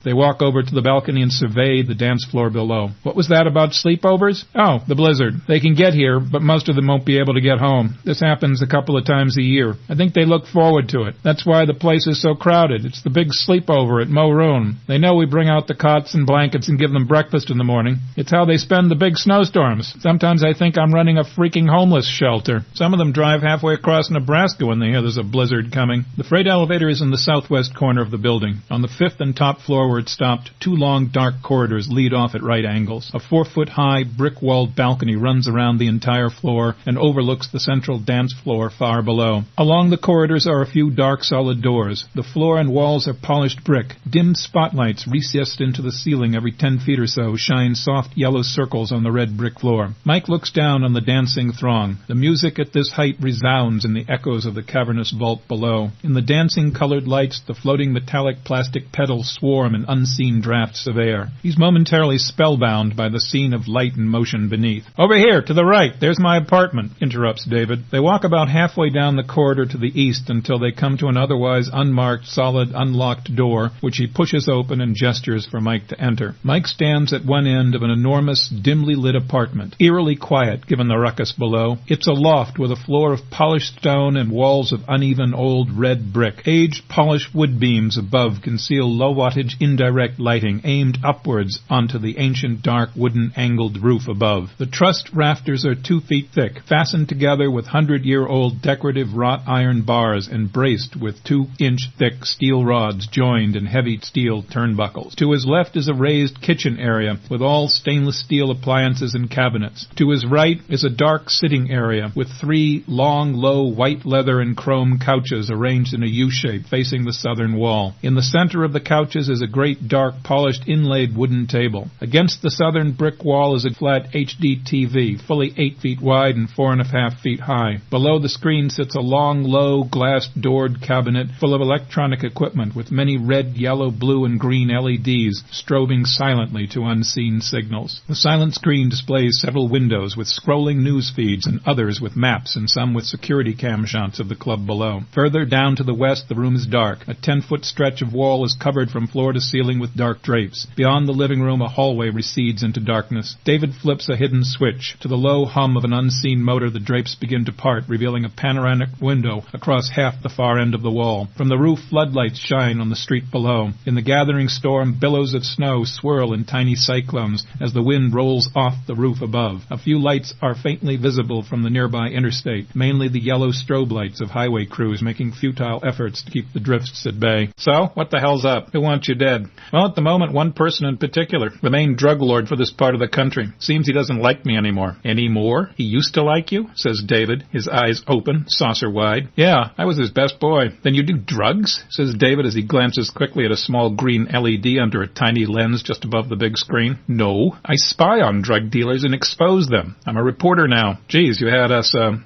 They walk over to the balcony and survey the dance floor below. What was that about sleepovers? Oh, the blizzard. They can get here, but most of them won't be able to get home. This happens a couple of times a year. I think they look forward to it. That's why the place is so crowded. It's the big sleepover at Moroon. They know we bring out the cots and blankets and give them breakfast in the morning. It's how they spend the big snowstorms. Sometimes I think I'm running a freaking homeless shelter. Some of them drive halfway across Nebraska when they hear there's a blizzard coming. The freight elevator is in the southwest corner of the building. On the fifth and top floor where it stopped, two long, dark corridors lead off at right angles. A 4-foot-high, brick-walled balcony runs around the entire floor and overlooks the central dance floor far below. Along the corridors are a few dark, solid doors. The floor and walls are polished brick. Dim spotlights recessed into the ceiling every 10 feet or so shine soft yellow circles on the red brick floor. Mike looks down on the dancing throng. The music at this height resounds in the echoes of the cavernous vault below. In the dancing colored lights, the floating metallic plastic petals swarm in unseen drafts of air. He's momentarily spellbound by the scene of light and motion beneath. Over here, to the right, there's my apartment, interrupts David. They walk about halfway down the corridor to the east until they come to an otherwise unmarked, solid, unlocked door, which he pushes open and gestures for Mike to enter. Mike stands at one end of an enormous, dimly lit apartment, eerily quiet given the ruckus below. It's a loft with a floor of polished stone and walls of uneven old red brick. Aged, polished wood beams above conceal low-wattage indirect lighting aimed upwards onto the ancient dark wooden angled roof above. The trussed rafters are 2 feet thick, fastened together with 100-year-old decorative wrought iron bars and braced with 2-inch thick steel rods joined in heavy steel turnbuckles. To his left is a raised kitchen area with all stainless steel appliances and cabinets. To his right is a dark sitting area with 3 long, low white leather and chrome couches arranged in a U-shape facing the southern wall. In the center of the couches is a great dark polished inlaid wooden table. Against the southern brick wall is a flat HD TV, fully 8 feet wide and 4.5 feet high. Below the screen sits a long, low, glass-doored cabinet full of electronic equipment with many red, yellow, blue, and green LEDs strobing silently to unseen signals. The silent screen displays several windows with scrolling news feeds and others with maps and some with security cam shots of the club below. Further down to the west, the room is dark. A 10-foot stretch of wall is covered from floor to ceiling with dark drapes. Beyond the living room, a hallway recedes into darkness. David flips a hidden switch. To the low hum of an unseen motor, the drapes begin to part, revealing a panoramic window across half the far end of the wall. From the roof, floodlights shine on the street below. In the gathering storm, billows of snow swirl in tiny cyclones as the wind rolls off the roof above. A few lights are faintly visible from the nearby interstate, mainly the yellow strobe lights of highway crews making futile efforts to keep the drifts at bay. So, what the hell's up? Who wants you dead? Well, at the moment, one person in particular, the main drug lord for this part of the country. Seems he doesn't like me anymore. Anymore? He used to like you? Says David, his eyes open, saucer-wide. Yeah, I was his best boy. Then you do drugs? Says David as he glances quickly at a small green LED under a tiny lens just above the big screen. No, I spy on drug dealers and expose them. I'm a reporter now. Geez, you had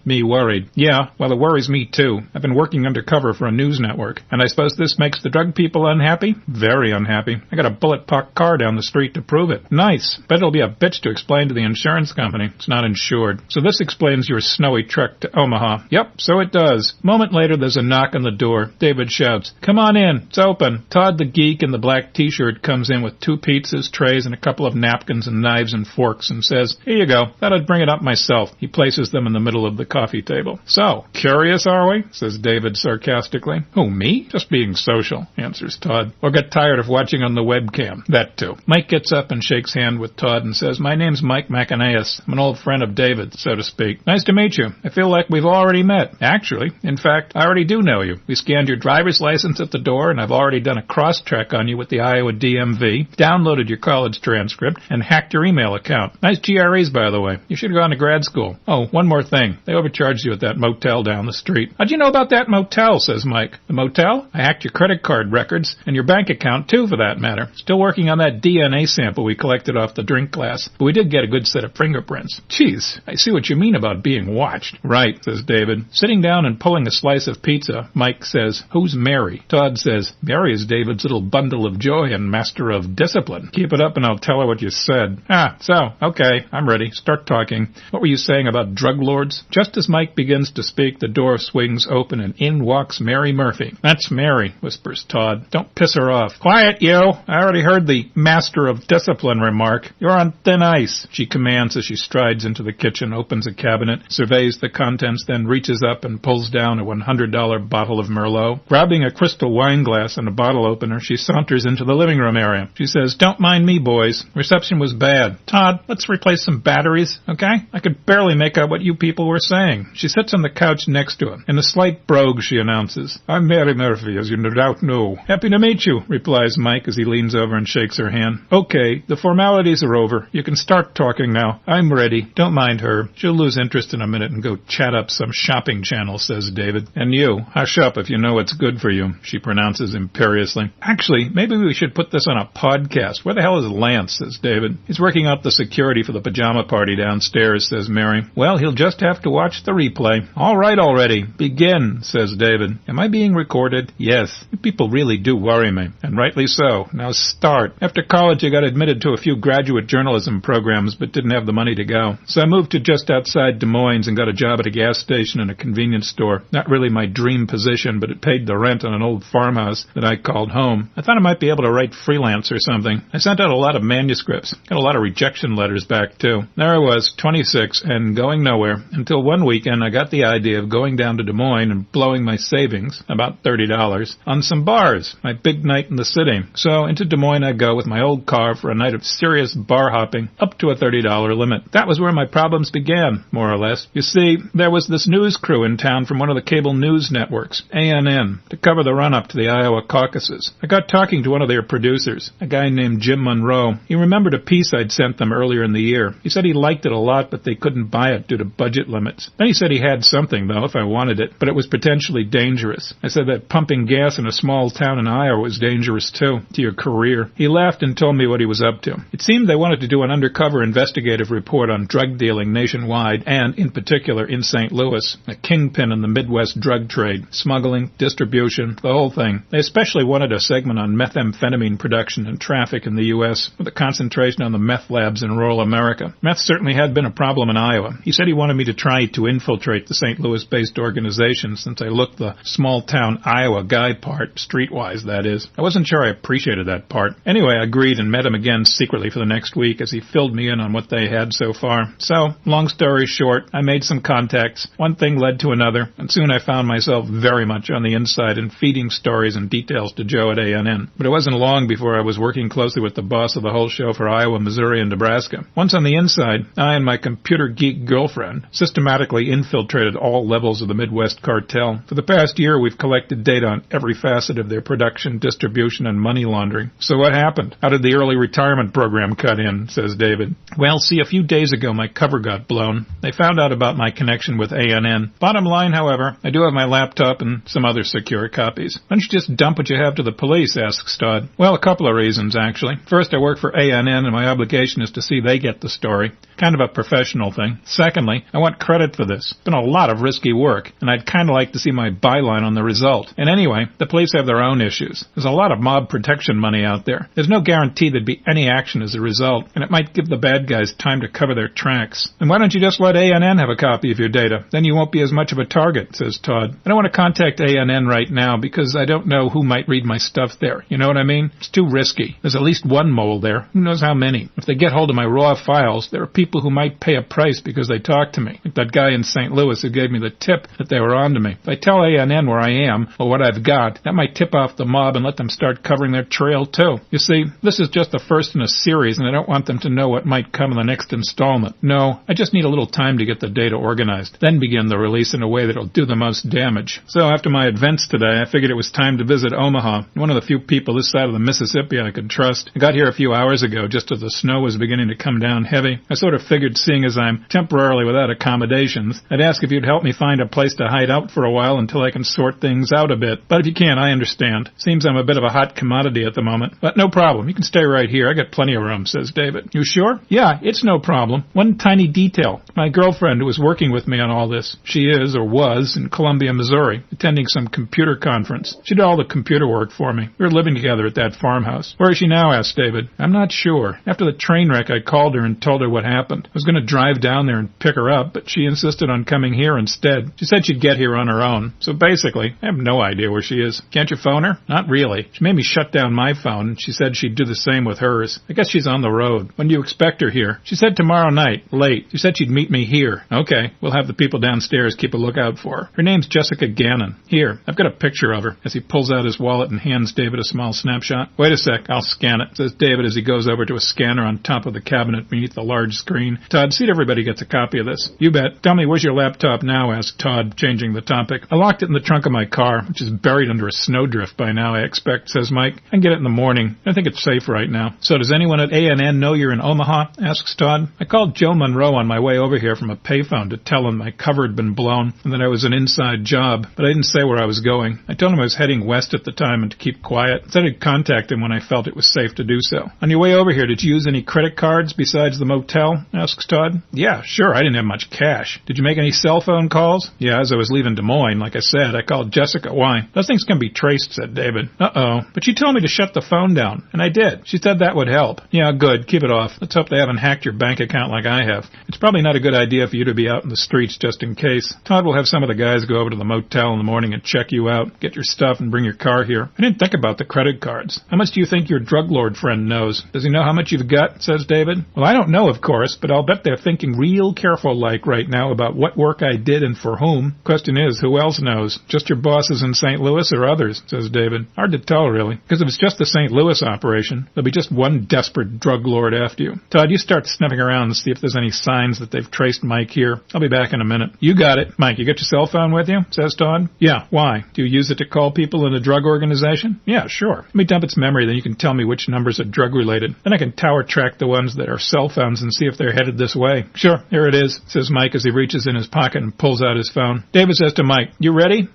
me worried. Yeah, well, it worries me too. I've been working undercover for a news network. And I suppose this makes the drug people unhappy? Very unhappy. I got a bullet-pocked car down the street to prove it. Nice. Bet it'll be a bitch to explain to the insurance company. It's not insured. So this explains your snowy trek to Omaha. Yep, so it does. A moment later, there's a knock on the door. David shouts, "Come on in. It's open." Todd the geek in the black t-shirt comes in with 2 pizzas, trays, and a couple of napkins and knives and forks and says, "Here you go. Thought I'd bring it up myself." He places them in the middle of the coffee table. "So, curious, are we?" says David sarcastically. "Who, me? Just being social," answers Todd. "Or get tired of watching on the webcam." That too. Mike gets up and shakes hand with Todd and says, "My name's Mike McAnaeus. I'm an old friend of David, so to speak. Nice to meet you. I feel like we've already met. Actually, in fact, I already do know you. We scanned your driver's license at the door, and I've already done a cross-check on you with the Iowa DMV, downloaded your college transcript, and hacked your email account. Nice GREs, by the way. You should have gone to grad school. Oh, one more thing. They overcharged you at that motel down the street." "How'd you know about that motel?" says Mike. "The motel? I hacked your credit card records, and your bank account, too, for that matter. Still working on that DNA sample we collected off the drink glass, but we did get a good set of fingerprints." "Geez, I see what you mean about being watched." "Right," says David. Sitting down and pulling a slice of pizza, Mike says, "Who's Mary?" Todd says, "Mary is David's little bundle of joy and master of discipline. Keep it up and I'll tell her what you said." Okay, I'm ready. Start talking. What were you saying about drug lords?" Just as Mike begins to speak, the door swings open and in walks Mary Murphy. "That's Mary," whispers Todd. "Don't piss her off." "Quiet!" Quiet, you! I already heard the master of discipline remark. You're on thin ice, she commands as she strides into the kitchen, opens a cabinet, surveys the contents, then reaches up and pulls down a $100 bottle of Merlot. Grabbing a crystal wine glass and a bottle opener, she saunters into the living room area. She says, "Don't mind me, boys. Reception was bad. Todd, let's replace some batteries, okay? I could barely make out what you people were saying." She sits on the couch next to him. In a slight brogue, she announces, "I'm Mary Murphy, as you no doubt know." "Happy to meet you," replies Mike as he leans over and shakes her hand. "Okay, the formalities are over. You can start talking now. I'm ready. Don't mind her. She'll lose interest in a minute and go chat up some shopping channel," says David. "And you, hush up if you know what's good for you," she pronounces imperiously. "Actually, maybe we should put this on a podcast. Where the hell is Lance?" says David. "He's working out the security for the pajama party downstairs," says Mary. "Well, he'll just have to watch the replay." "All right already. Begin," says David. "Am I being recorded?" "Yes. You people really do worry me, and rightly so. Now start. After college, I got admitted to a few graduate journalism programs, but didn't have the money to go. So I moved to just outside Des Moines and got a job at a gas station and a convenience store. Not really my dream position, but it paid the rent on an old farmhouse that I called home. I thought I might be able to write freelance or something. I sent out a lot of manuscripts. Got a lot of rejection letters back, too. There I was, 26, and going nowhere, until one weekend I got the idea of going down to Des Moines and blowing my savings, about $30, on some bars, my big night in the city. So into Des Moines I go with my old car for a night of serious bar hopping, up to a $30 limit. That was where my problems began, more or less. You see, there was this news crew in town from one of the cable news networks, ANN, to cover the run-up to the Iowa caucuses. I got talking to one of their producers, a guy named Jim Monroe. He remembered a piece I'd sent them earlier in the year. He said he liked it a lot, but they couldn't buy it due to budget limits. Then he said he had something, though, if I wanted it, but it was potentially dangerous. I said that pumping gas in a small town in Iowa was dangerous, too, to your career. He laughed and told me what he was up to. It seemed they wanted to do an undercover investigative report on drug dealing nationwide, and, in particular, in St. Louis, a kingpin in the Midwest drug trade, smuggling, distribution, the whole thing. They especially wanted a segment on methamphetamine production and traffic in the U.S., with a concentration on the meth labs in rural America. Meth certainly had been a problem in Iowa. He said he wanted me to try to infiltrate the St. Louis-based organization since I looked the small-town Iowa guy part, streetwise, that is. I wasn't sure I appreciated that part. Anyway, I agreed and met him again secretly for the next week as he filled me in on what they had so far. So, long story short, I made some contacts. One thing led to another, and soon I found myself very much on the inside and feeding stories and details to Joe at ANN. But it wasn't long before I was working closely with the boss of the whole show for Iowa, Missouri, and Nebraska. Once on the inside, I and my computer geek girlfriend systematically infiltrated all levels of the Midwest cartel. For the past year, we've collected data on every facet of their production, distribution, and money laundering. So what happened? How did the early retirement program cut in, says David. Well, see, a few days ago, my cover got blown. They found out about my connection with ANN. Bottom line, however, I do have my laptop and some other secure copies. Why don't you just dump what you have to the police, asks Todd. Well, a couple of reasons, actually. First, I work for ANN, and my obligation is to see they get the story. Kind of a professional thing. Secondly, I want credit for this. It's been a lot of risky work, and I'd kind of like to see my byline on the result. And anyway, the police have their own issues. There's a lot of mob protection money out there. There's no guarantee there'd be any action as a result, and it might give the bad guys time to cover their tracks. And why don't you just let ANN have a copy of your data? Then you won't be as much of a target, says Todd. I don't want to contact ANN right now because I don't know who might read my stuff there. You know what I mean? It's too risky. There's at least one mole there. Who knows how many? If they get hold of my raw files, there are people who might pay a price because they talked to me. Like that guy in St. Louis who gave me the tip that they were on to me. If I tell ANN where I am or what I've got, that might tip off the mob and let them start covering their trail too. You see, this is just the first in a series and I don't want them to know what might come in the next installment. No, I just need a little time to get the data organized, then begin the release in a way that'll do the most damage. So after my events today, I figured it was time to visit Omaha, one of the few people this side of the Mississippi I could trust. I got here a few hours ago just as the snow was beginning to come down heavy. I sort of figured, seeing as I'm temporarily without accommodations, I'd ask if you'd help me find a place to hide out for a while until I can sort things out a bit. But if you can't, I understand. Seems I'm a bit of a hot commodity at the moment. But no problem. You can stay right here. I got plenty of room, says David. You sure? Yeah, it's no problem. One tiny detail. My girlfriend who was working with me on all this, she is, or was, in Columbia, Missouri, attending some computer conference. She did all the computer work for me. We were living together at that farmhouse. Where is she now? Asked David. I'm not sure. After the train wreck, I called her and told her what happened. I was going to drive down there and pick her up, but she insisted on coming here instead. She said she'd get here on her own. So basically, I have no idea where she is. Can't you phone her? Not really. She made me shut down my phone, and she said she'd do the same with hers. I guess she's on the road. When do you expect her here? She said tomorrow night, late. She said she'd meet me here. Okay, we'll have the people downstairs keep a lookout for her. Her name's Jessica Gannon. Here, I've got a picture of her, as he pulls out his wallet and hands David a small snapshot. Wait a sec, I'll scan it, says David as he goes over to a scanner on top of the cabinet beneath the large screen. Todd, see that everybody gets a copy of this. You bet. Tell me, where's your laptop now? Asked Todd, changing the topic. I locked it in the trunk of my car, which is buried under a snowdrift by now, I expect, says Mike. I can get it in the morning. I think it's safe right now. So does anyone at A&N know you're in Omaha? Asks Todd. I called Joe Monroe on my way over here from a payphone to tell him my cover had been blown and that I was an inside job, but I didn't say where I was going. I told him I was heading west at the time and to keep quiet. I said I'd contact him when I felt it was safe to do so. On your way over here, did you use any credit cards besides the motel? Asks Todd. Yeah, sure. I didn't have much cash. Did you make any cell phone calls? Yeah, as I was leaving Des Moines, like I said, I called Jessica. Why? Those things can be traced, said David. Uh-oh. But she told me to shut the phone down, and I did. She said that would help. Yeah, good. Keep it off. Let's hope they haven't hacked your bank account like I have. It's probably not a good idea for you to be out in the streets just in case. Todd will have some of the guys go over to the motel in the morning and check you out, get your stuff, and bring your car here. I didn't think about the credit cards. How much do you think your drug lord friend knows? Does he know how much you've got? Says David. Well, I don't know, of course, but I'll bet they're thinking real careful like right now about what work I did and for whom. Question is, who else knows? Just your bosses in St. Louis or others, says David. Hard to tell, really, because if it's just the St. Louis operation, there'll be just one desperate drug lord after you. Todd, you start sniffing around and see if there's any signs that they've traced Mike here. I'll be back in a minute. You got it. Mike, you got your cell phone with you? Says Todd. Yeah, why? Do you use it to call people in a drug organization? Yeah, sure. Let me dump its memory, then you can tell me which numbers are drug-related. Then I can tower track the ones that are cell phones and see if they're headed this way. Sure, here it is, says Mike as he reaches in his pocket and pulls out his phone. David says to Mike, you ready?